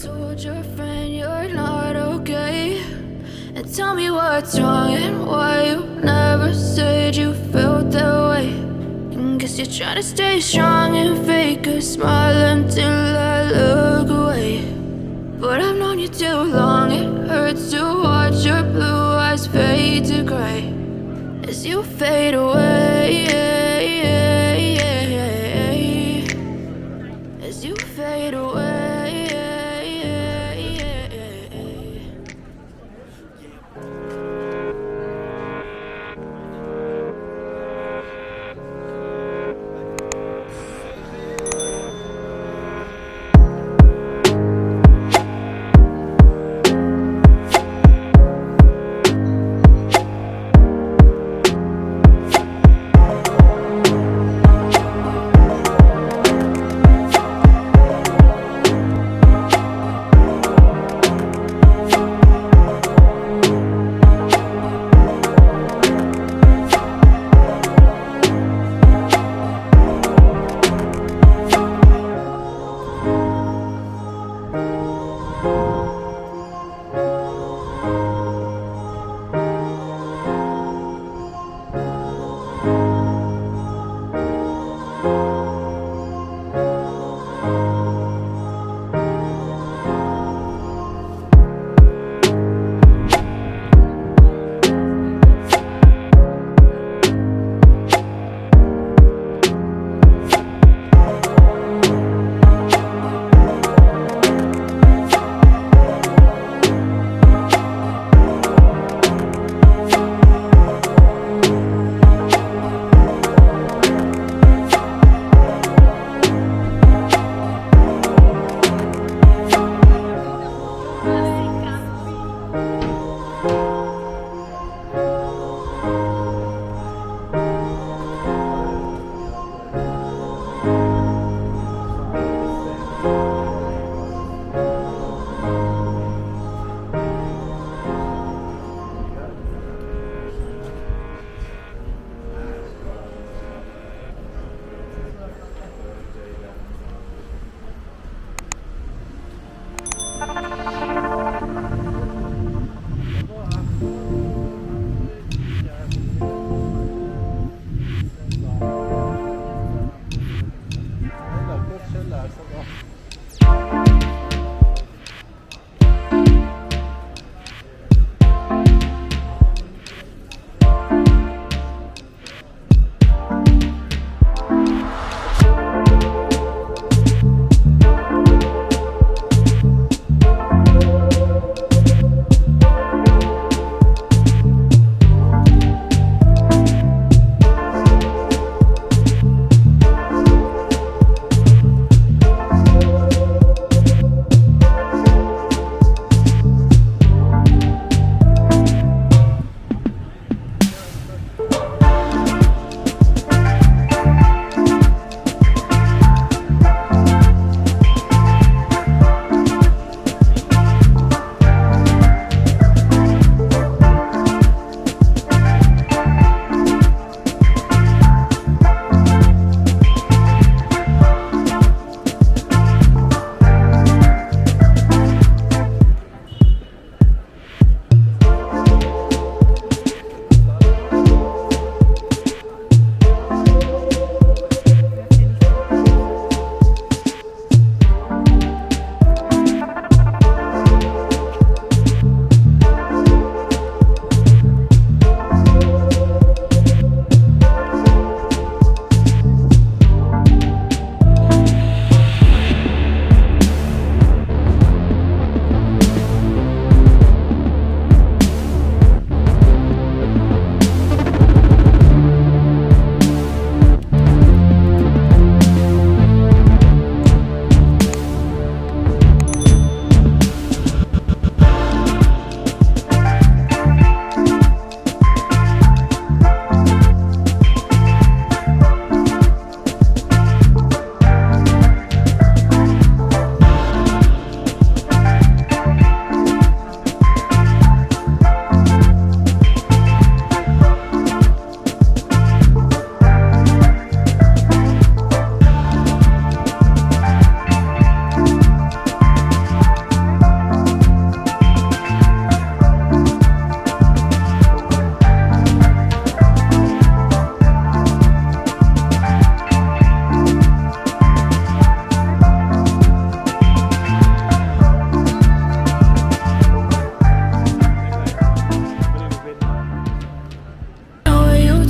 told your friend you're not okay? And tell me what's wrong and why you never said you felt that way. And guess you're trying to stay strong and fake a smile until I look away. But I've known you too long, it hurts to watch your blue eyes fade to gray as you fade away, as you fade away.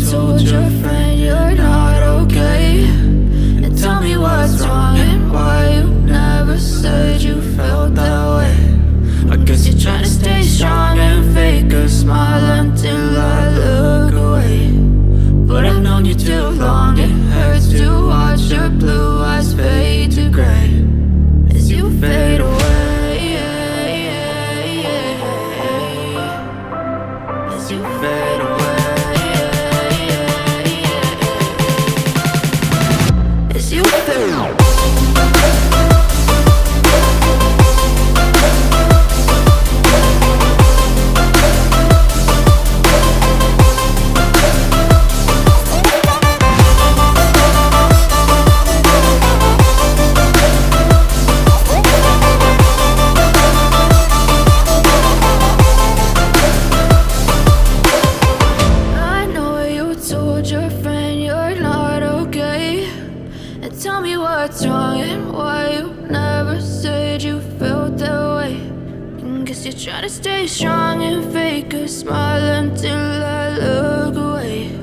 told your friend you're not okay, and tell me what's wrong and why you never said you felt that way. I guess you're trying to stay strong and fake a smile until I look away. But I've known you too long, it hurts to watch your blue eyes fade to gray as you fade away, as you fade away, as you fade away. Tell me what's wrong and why you never said you felt that way. I guess you're trying to stay strong and fake a smile until I look away.